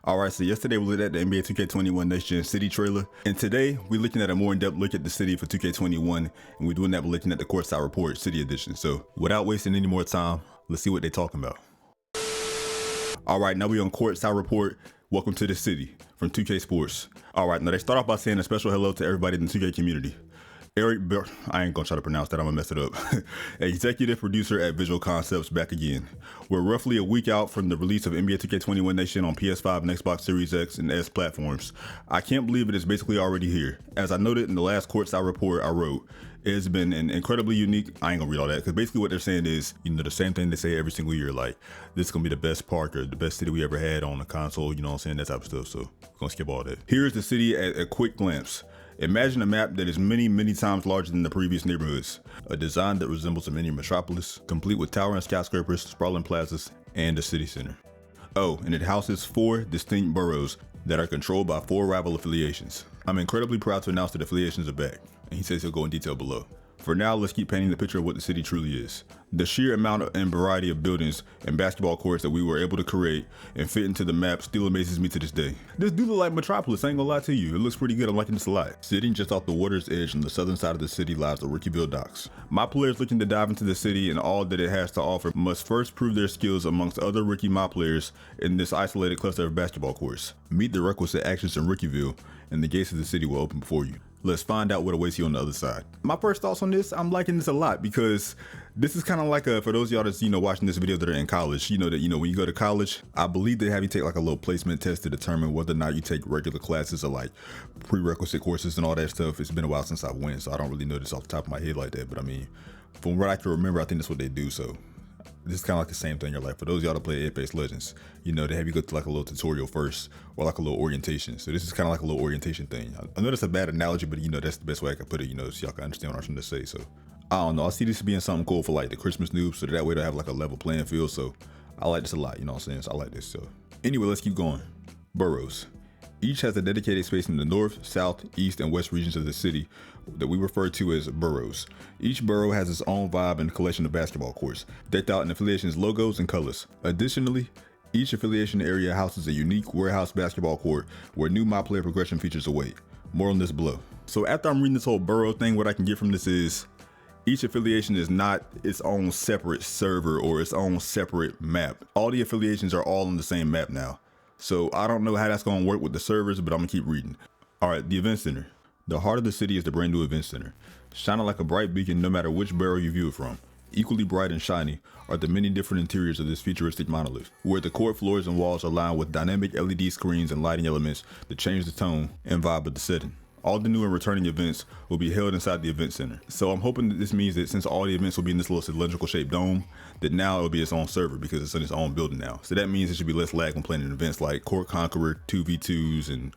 Alright, so yesterday we looked at the NBA 2K21 Next Gen City trailer, and today we're looking at a more in-depth look at the city for 2K21, and we're doing that by looking at the Courtside Report City Edition. So without wasting any more time, let's see what they're talking about. Alright, now we're on Courtside Report. Welcome to the city from 2K Sports. Alright, now they start off by saying a special hello to everybody in the 2K community. I ain't gonna try to pronounce that, I'm gonna mess it up. Executive producer at Visual Concepts back again. We're roughly a week out from the release of NBA 2K21 Next Gen on PS5 and Xbox Series X and S platforms. I can't believe it is basically already here. As I noted in the last Courtside report I wrote, it has been an incredibly unique, I ain't gonna read all that, because basically what they're saying is, the same thing they say every single year, like, this is gonna be the best park or the best city we ever had on the console, you know what I'm saying, that type of stuff, so we're gonna skip all that. Here's the city at a quick glance. Imagine a map that is many times larger than the previous neighborhoods. A design that resembles a mini metropolis, complete with towering skyscrapers, sprawling plazas, and a city center. Oh, and it houses 4 distinct boroughs that are controlled by 4 rival affiliations. I'm incredibly proud to announce that affiliations are back, and he says he'll go in detail below. For now, let's keep painting the picture of what the city truly is. The sheer amount and variety of buildings and basketball courts that we were able to create and fit into the map still amazes me to this day. This do look like Metropolis, I ain't gonna lie to you. It looks pretty good, I'm liking this a lot. Sitting just off the water's edge on the southern side of the city lies the Rookieville docks. My players looking to dive into the city and all that it has to offer must first prove their skills amongst other rookie mob players in this isolated cluster of basketball courts. Meet the requisite actions in Rookieville and the gates of the city will open before you. Let's find out what awaits you on the other side. My first thoughts on this, I'm liking this a lot because this is kind of like for those of y'all that's, watching this video that are in college, when you go to college, I believe they have you take like a little placement test to determine whether or not you take regular classes or like prerequisite courses and all that stuff. It's been a while since I went, so I don't really know this off the top of my head like that. But I mean, from what I can remember, I think that's what they do. So this is kind of like the same thing. You're like, for those of y'all that play Apex Legends, they have you go to like a little tutorial first or like a little orientation. So this is kind of like a little orientation thing. I know that's a bad analogy, but that's the best way I can put it, so y'all can understand what I'm trying to say. So I don't know. I see this being something cool for like the Christmas noobs, so that way they'll have like a level playing field. So I like this a lot, you know what I'm saying? So I like this. So anyway, let's keep going. Boroughs. Each has a dedicated space in the north, south, east, and west regions of the city that we refer to as boroughs. Each borough has its own vibe and collection of basketball courts, decked out in affiliations' logos and colors. Additionally, each affiliation area houses a unique warehouse basketball court where new mob player progression features await. More on this below. So after I'm reading this whole borough thing, what I can get from this is each affiliation is not its own separate server or its own separate map. All the affiliations are all on the same map now. So I don't know how that's going to work with the servers, but I'm going to keep reading. All right, the event center. The heart of the city is the brand new event center, shining like a bright beacon no matter which borough you view it from. Equally bright and shiny are the many different interiors of this futuristic monolith, where the court floors and walls are lined with dynamic LED screens and lighting elements that change the tone and vibe of the setting. All the new and returning events will be held inside the event center. So I'm hoping that this means that since all the events will be in this little cylindrical shaped dome, that now it'll be its own server because it's in its own building now. So that means it should be less lag when playing in events like Court Conqueror, 2v2s, and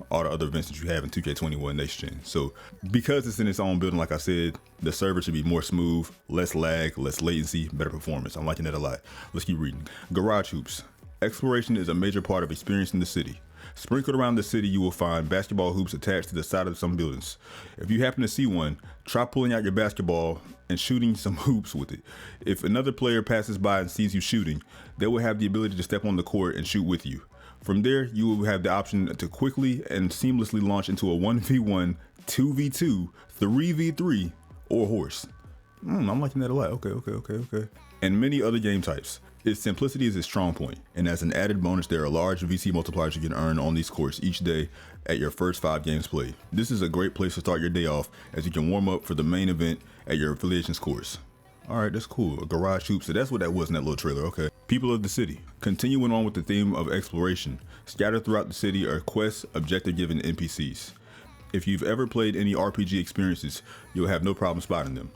all the other events that you have in 2K21 Next Gen. So because it's in its own building, like I said, the server should be more smooth, less lag, less latency, better performance. I'm liking that a lot. Let's keep reading. Garage hoops. Exploration is a major part of experiencing the city. Sprinkled around the city, you will find basketball hoops attached to the side of some buildings. If you happen to see one, try pulling out your basketball and shooting some hoops with it. If another player passes by and sees you shooting, they will have the ability to step on the court and shoot with you. From there, you will have the option to quickly and seamlessly launch into a 1v1, 2v2, 3v3, or horse. I'm liking that a lot. Okay. And many other game types. Its simplicity is its strong point, and as an added bonus, there are large VC multipliers you can earn on these courts each day at your first 5 games played. This is a great place to start your day off as you can warm up for the main event at your affiliation's course. All right, that's cool. A garage hoop, so that's what that was in that little trailer, okay. People of the city. Continuing on with the theme of exploration, scattered throughout the city are quests, objective-given NPCs. If you've ever played any RPG experiences, you'll have no problem spotting them.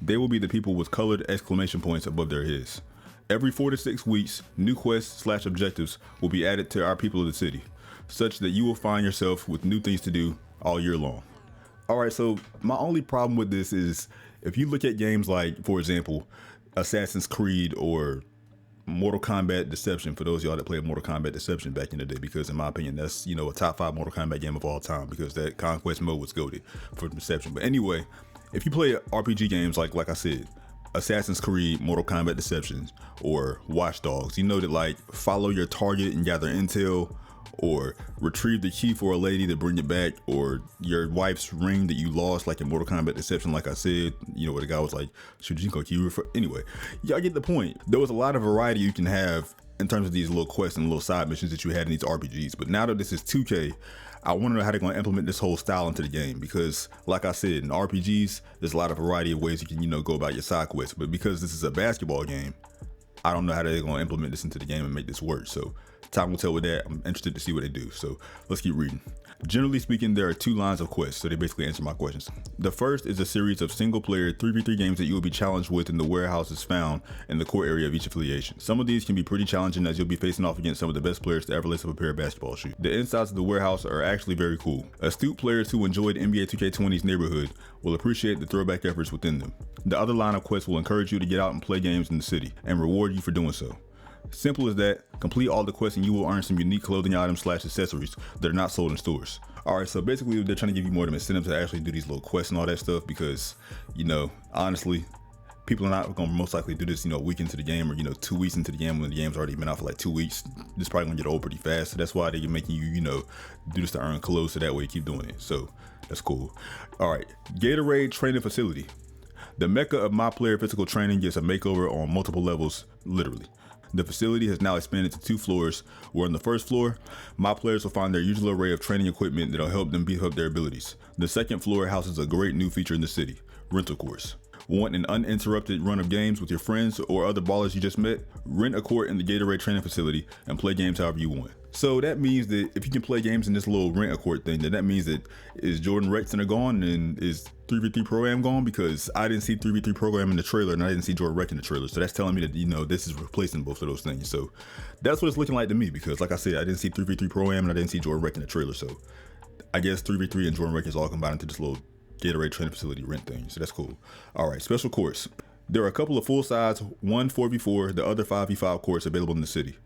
They will be the people with colored exclamation points above their heads. Every 4 to 6 weeks, new quests/objectives will be added to our people of the city, such that you will find yourself with new things to do all year long. All right, so my only problem with this is if you look at games like, for example, Assassin's Creed or Mortal Kombat Deception, for those of y'all that played Mortal Kombat Deception back in the day, because in my opinion, that's, a top 5 Mortal Kombat game of all time because that Conquest mode was goated for Deception. But anyway, if you play RPG games like I said, Assassin's Creed, Mortal Kombat Deceptions, or Watch Dogs. You know that like follow your target and gather intel, or retrieve the key for a lady to bring it back, or your wife's ring that you lost, like in Mortal Kombat Deception, like I said, you know, where the guy was like, Shujinko, can you refer? Anyway, y'all get the point. There was a lot of variety you can have in terms of these little quests and little side missions that you had in these RPGs. But now that this is 2K, I want to know how they're going to implement this whole style into the game, because like I said, in RPGs, there's a lot of variety of ways you can, you know, go about your side quests. But because this is a basketball game, I don't know how they're going to implement this into the game and make this work. So time will tell with that. I'm interested to see what they do. So let's keep reading. Generally speaking, there are 2 lines of quests, so they basically answer my questions. The first is a series of single-player 3v3 games that you will be challenged with in the warehouses found in the core area of each affiliation. Some of these can be pretty challenging, as you'll be facing off against some of the best players to ever lace up a pair of basketball shoes. The insides of the warehouse are actually very cool. Astute players who enjoyed NBA 2K20's neighborhood will appreciate the throwback efforts within them. The other line of quests will encourage you to get out and play games in the city, and reward you for doing so. Simple as that. Complete all the quests and you will earn some unique clothing items / accessories that are not sold in stores. Alright, so basically they're trying to give you more of an incentive to actually do these little quests and all that stuff, because, you know, honestly, people are not going to most likely do this, you know, a week into the game, or, you know, 2 weeks into the game when the game's already been out for like 2 weeks. This is probably going to get old pretty fast. So that's why they're making you, you know, do this to earn clothes, so that way you keep doing it. So that's cool. Alright, Gatorade Training Facility. The mecca of my player physical training gets a makeover on multiple levels, literally. The facility has now expanded to 2 floors, where on the first floor, my players will find their usual array of training equipment that'll help them beef up their abilities. The second floor houses a great new feature in the city, rental courts. Want an uninterrupted run of games with your friends or other ballers you just met? Rent a court in the Gatorade training facility and play games however you want. So that means that if you can play games in this little rent a court thing, then that means that is Jordan Rexner gone and is 3v3 Pro-Am gone? Because I didn't see 3v3 Pro-Am in the trailer and I didn't see Jordan Rex in the trailer. So that's telling me that, you know, this is replacing both of those things. So that's what it's looking like to me, because like I said, I didn't see 3v3 Pro-Am and I didn't see Jordan Rex in the trailer. So I guess 3v3 and Jordan Rex is all combined into this little Gatorade training facility rent thing. So that's cool. All right, special courts. There are a couple of full-size, one 4v4, the other 5v5 courts available in the city.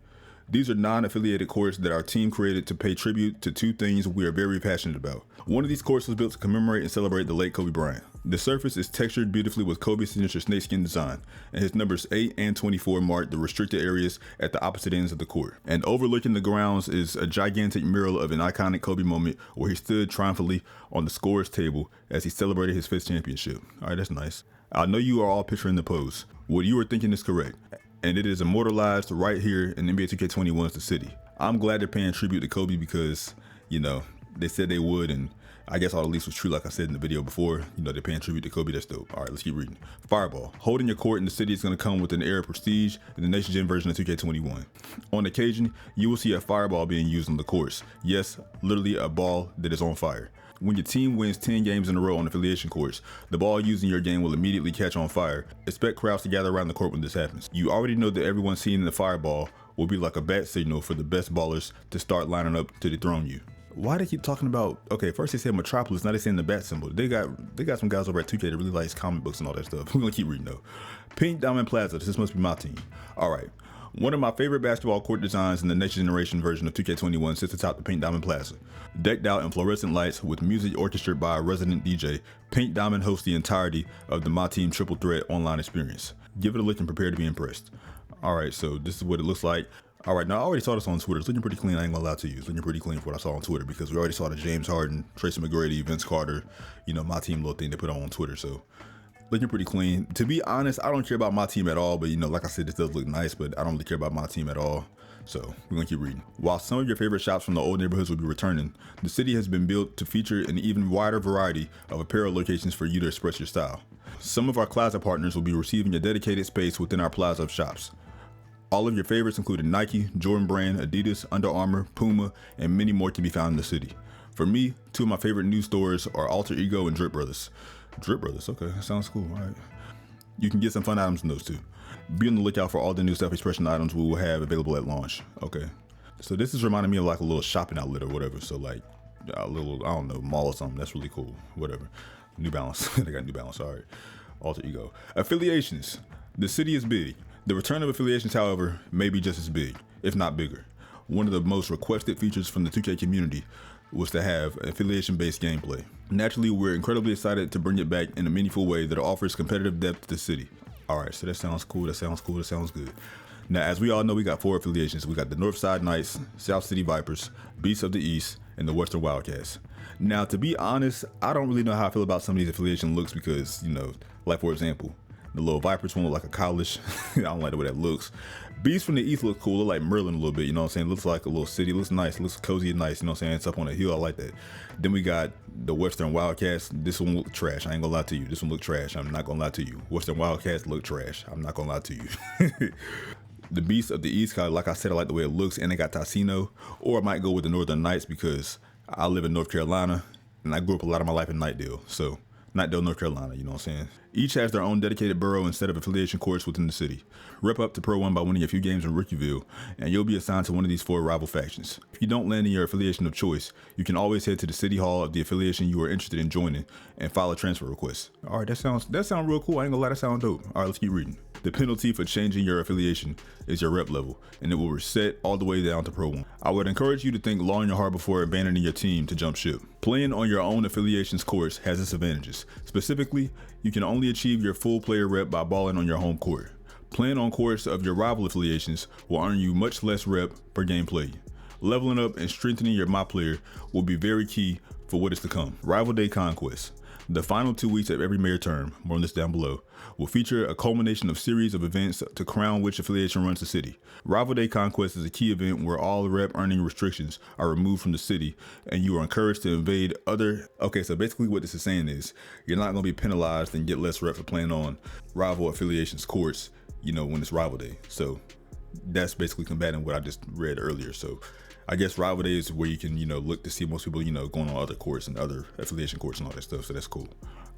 These are non-affiliated courts that our team created to pay tribute to 2 things we are very passionate about. One of these courts was built to commemorate and celebrate the late Kobe Bryant. The surface is textured beautifully with Kobe's signature snakeskin design, and his numbers 8 and 24 mark the restricted areas at the opposite ends of the court. And overlooking the grounds is a gigantic mural of an iconic Kobe moment where he stood triumphantly on the scorer's table as he celebrated his 5th championship. All right, that's nice. I know you are all picturing the pose. What you are thinking is correct, and it is immortalized right here in NBA 2K21's The City. I'm glad they're paying tribute to Kobe because, you know, they said they would, and I guess all the least was true, like I said in the video before. You know, they're paying tribute to Kobe. That's dope. All right, let's keep reading. Fireball. Holding your court in the city is going to come with an air of prestige in the Nation Gen version of 2K21. On occasion, you will see a fireball being used on the courts. Yes, literally a ball that is on fire. When your team wins 10 games in a row on affiliation courts, the ball used in your game will immediately catch on fire. Expect crowds to gather around the court when this happens. You already know that everyone seeing the fireball will be like a bat signal for the best ballers to start lining up to dethrone you. Why they keep talking about, okay, first they said Metropolis, now they saying the bat symbol. They got some guys over at 2K that really likes comic books and all that stuff. We're gonna keep reading though. Pink Diamond Plaza, this must be my team. All right. One of my favorite basketball court designs in the next generation version of 2K21 sits atop the Pink Diamond Plaza. Decked out in fluorescent lights with music orchestrated by a resident DJ, Pink Diamond hosts the entirety of the My Team Triple Threat online experience. Give it a look and prepare to be impressed. Alright, so this is what it looks like. Alright, now I already saw this on Twitter. It's looking pretty clean, I ain't gonna lie to you. It's looking pretty clean for what I saw on Twitter, because we already saw the James Harden, Tracy McGrady, Vince Carter, you know, My Team little thing they put on Twitter, so looking pretty clean. To be honest, I don't care about My Team at all, but you know, like I said, this does look nice, but I don't really care about My Team at all. So we're gonna keep reading. While some of your favorite shops from the old neighborhoods will be returning, the city has been built to feature an even wider variety of apparel locations for you to express your style. Some of our Plaza partners will be receiving a dedicated space within our Plaza of shops. All of your favorites, including Nike, Jordan Brand, Adidas, Under Armour, Puma, and many more can be found in the city. For me, 2 of my favorite new stores are Alter Ego and Drip Brothers. Drip Brothers, okay, sounds cool, all right. You can get some fun items in those too. Be on the lookout for all the new self-expression items we will have available at launch. Okay, so this is reminding me of like a little shopping outlet or whatever. So like a little, I don't know, mall or something. That's really cool, whatever. New Balance, they got New Balance, all right. Alter Ego. Affiliations. The city is big. The return of affiliations, however, may be just as big, if not bigger. One of the most requested features from the 2K community was to have affiliation-based gameplay. Naturally, we're incredibly excited to bring it back in a meaningful way that offers competitive depth to the city. All right, so that sounds cool. That sounds cool. That sounds good. Now, as we all know, we got 4 affiliations. We got the Northside Knights, South City Vipers, Beasts of the East, and the Western Wildcats. Now, to be honest, I don't really know how I feel about some of these affiliation looks because, like for example, the little Vipers one look like a college. I don't like the way that looks. Beast from the East look cool. Look like Merlin a little bit, you know what I'm saying? Looks like a little city. Looks nice. Looks cozy and nice, you know what I'm saying? It's up on a hill. I like that. Then we got the Western Wildcats. This one look trash. I ain't gonna lie to you. This one look trash. I'm not gonna lie to you. Western Wildcats look trash. I'm not gonna lie to you. The Beast of the East, like I said, I like the way it looks, and they got Ticino. Or I might go with the Northern Knights because I live in North Carolina, and I grew up a lot of my life in Knightdale. So Knightdale, North Carolina, you know what I'm saying? Each has their own dedicated borough instead of affiliation courts within the city. Rep up to Pro 1 by winning a few games in Rookieville, and you'll be assigned to one of these 4 rival factions. If you don't land in your affiliation of choice, you can always head to the city hall of the affiliation you are interested in joining and file a transfer request. All right, that sounds real cool. I ain't gonna lie, that sounds dope. All right, let's keep reading. The penalty for changing your affiliation is your rep level, and it will reset all the way down to Pro 1. I would encourage you to think long and hard before abandoning your team to jump ship. Playing on your own affiliation's course has its advantages. Specifically, you can only achieve your full player rep by balling on your home court. Playing on courts of your rival affiliations will earn you much less rep per game play. Leveling up and strengthening your my player will be very key for what is to come. Rival Day Conquest. The final 2 weeks of every mayor term, more on this down below, will feature a culmination of series of events to crown which affiliation runs the city. Rival Day Conquest is a key event where all rep earning restrictions are removed from the city and you are encouraged to invade other... Okay, so basically what this is saying is you're not going to be penalized and get less rep for playing on rival affiliations courts, when it's Rival Day. So that's basically combating what I just read earlier. So I guess Rival Day is where you can, look to see most people, going on other courts and other affiliation courts and all that stuff. So that's cool.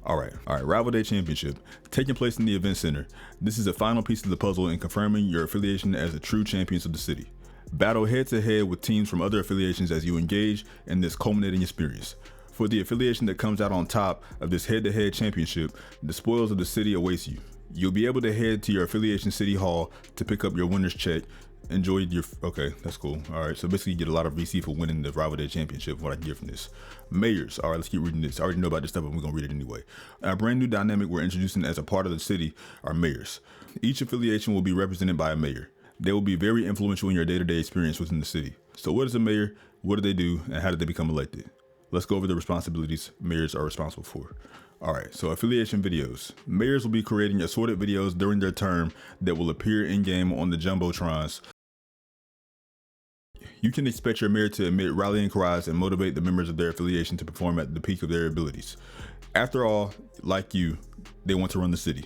All right. Rival Day Championship taking place in the event center. This is the final piece of the puzzle in confirming your affiliation as the true champions of the city. Battle head to head with teams from other affiliations as you engage in this culminating experience. For the affiliation that comes out on top of this head to head championship, the spoils of the city awaits you. You'll be able to head to your affiliation city hall to pick up your winner's check. Enjoy your... Okay, that's cool. All right, so basically you get a lot of VC for winning the Rival Day Championship, what I can get from this. Mayors. All right, let's keep reading this. I already know about this stuff, but we're going to read it anyway. A brand new dynamic we're introducing as a part of the city are mayors. Each affiliation will be represented by a mayor. They will be very influential in your day-to-day experience within the city. So what is a mayor? What do they do? And how did they become elected? Let's go over the responsibilities mayors are responsible for. All right, so affiliation videos. Mayors will be creating assorted videos during their term that will appear in-game on the Jumbotrons. You can expect your mayor to emit rallying cries and motivate the members of their affiliation to perform at the peak of their abilities. After all, like you, they want to run the city.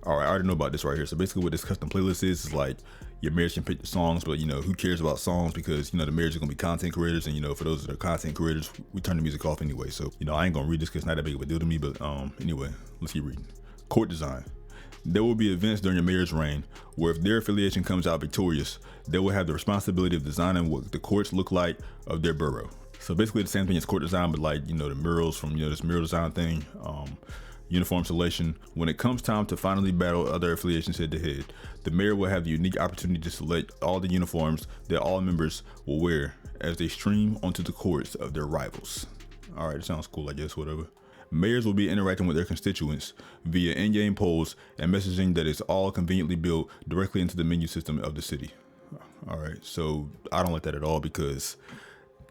All right, I already know about this right here. So basically what this custom playlist is like your mayors can pick the songs, but who cares about songs because, the mayors are gonna be content creators and, for those that are content creators, we turn the music off anyway. So, I ain't gonna read this because it's not that big of a deal to me, but anyway, let's keep reading. Court design. There will be events during your mayor's reign where if their affiliation comes out victorious, they will have the responsibility of designing what the courts look like of their borough. So basically the same thing as court design, but like, the murals from, this mural design thing, uniform selection. When it comes time to finally battle other affiliations head to head, the mayor will have the unique opportunity to select all the uniforms that all members will wear as they stream onto the courts of their rivals. All right, it sounds cool, I guess, whatever. Mayors will be interacting with their constituents via in-game polls and messaging that is all conveniently built directly into the menu system of the city. All right, so I don't like that at all because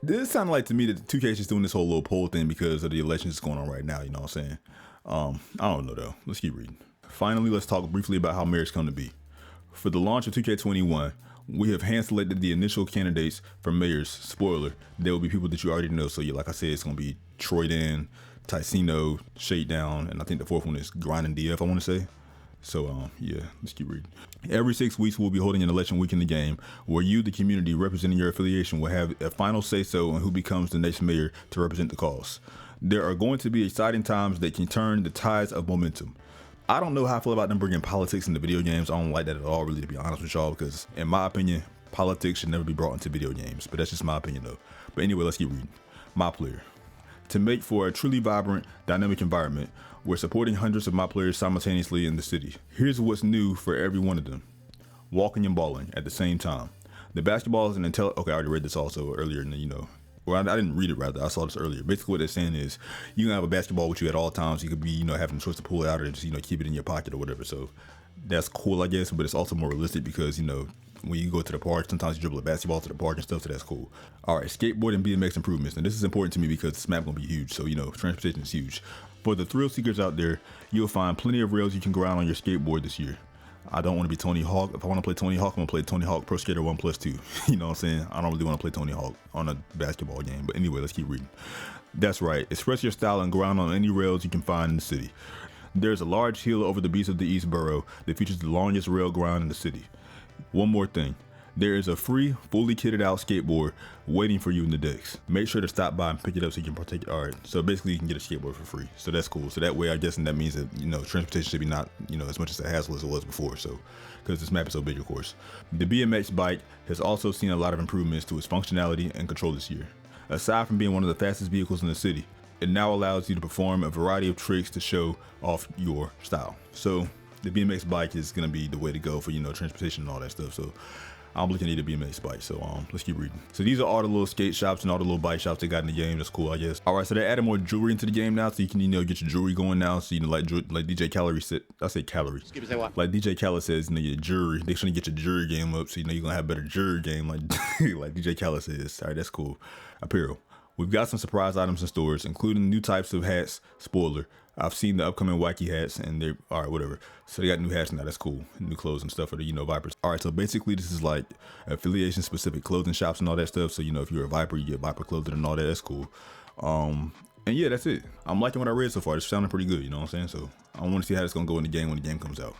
this sounded like to me that 2K is just doing this whole little poll thing because of the elections that's going on right now, you know what I'm saying? I don't know though. Let's keep reading. Finally, let's talk briefly about how mayors come to be. For the launch of 2K21, we have hand selected the initial candidates for mayors. Spoiler, there will be people that you already know. So yeah, like I said, it's gonna be Troy Dan, Ticino, Shakedown, and I think the 4th one is Grinding DF, I want to say. So yeah, let's keep reading. Every 6 weeks, we'll be holding an election week in the game where you, the community representing your affiliation, will have a final say-so on who becomes the next mayor to represent the cause. There are going to be exciting times that can turn the tides of momentum. I don't know how I feel about them bringing politics into video games. I don't like that at all, really, to be honest with y'all, because in my opinion, politics should never be brought into video games, but that's just my opinion though. But anyway, let's keep reading. My player. To make for a truly vibrant, dynamic environment, we're supporting hundreds of my players simultaneously in the city. Here's what's new for every one of them. Walking and balling at the same time. The basketball is an okay, I already read this also earlier in the, well, I didn't read it rather, I saw this earlier. Basically what they're saying is you can have a basketball with you at all times. You could be, having the choice to pull it out or just, keep it in your pocket or whatever. So that's cool, I guess, but it's also more realistic because, you know, when you go to the park, sometimes you dribble a basketball to the park and stuff, so that's cool. All right, skateboard and BMX improvements. Now, this is important to me because this map gonna be huge, so, you know, transportation is huge. For the thrill seekers out there, you'll find plenty of rails you can go around on your skateboard this year. I don't want to be Tony Hawk. If I want to play Tony Hawk, I'm gonna play Tony Hawk Pro Skater 1+2. You know what I'm saying? I don't really want to play Tony Hawk on a basketball game. But anyway, let's keep reading. That's right. Express your style and go around on any rails you can find in the city. There's a large hill over the beach of the East Borough that features the longest rail ground in the city. One more thing. There is a free, fully kitted out skateboard waiting for you in the decks. Make sure to stop by and pick it up so you can partake. All right, so basically you can get a skateboard for free. So that's cool. So that way, I guess, and that means that, you know, transportation should be not, you know, as much as a hassle as it was before. So, because this map is so big, of course. The BMX bike has also seen a lot of improvements to its functionality and control this year. Aside from being one of the fastest vehicles in the city, it now allows you to perform a variety of tricks to show off your style. So the BMX bike is gonna be the way to go for, you know, transportation and all that stuff. So I'm looking at a BMX bike, so let's keep reading. So these are all the little skate shops and all the little bike shops they got in the game. That's cool, I guess. All right, so they added more jewelry into the game now, so you can, you know, get your jewelry going now. So, you know, like DJ Calorie said, I say calories. Excuse me, say what? Like DJ Khaled says, you know, your jury. They trying to get your jury game up, so you know you're gonna have a better jury game, like like DJ Khaled says. All right, that's cool. Apparel. We've got some surprise items in stores, including new types of hats. Spoiler, I've seen the upcoming wacky hats and they're, all right, whatever. So they got new hats now, that's cool. New clothes and stuff for the, you know, Vipers. All right, so basically this is like affiliation specific clothing shops and all that stuff. So, you know, if you're a Viper, you get Viper clothing and all that, that's cool. And yeah, that's it. I'm liking what I read so far. It's sounding pretty good, you know what I'm saying? So I want to see how it's gonna go in the game when the game comes out.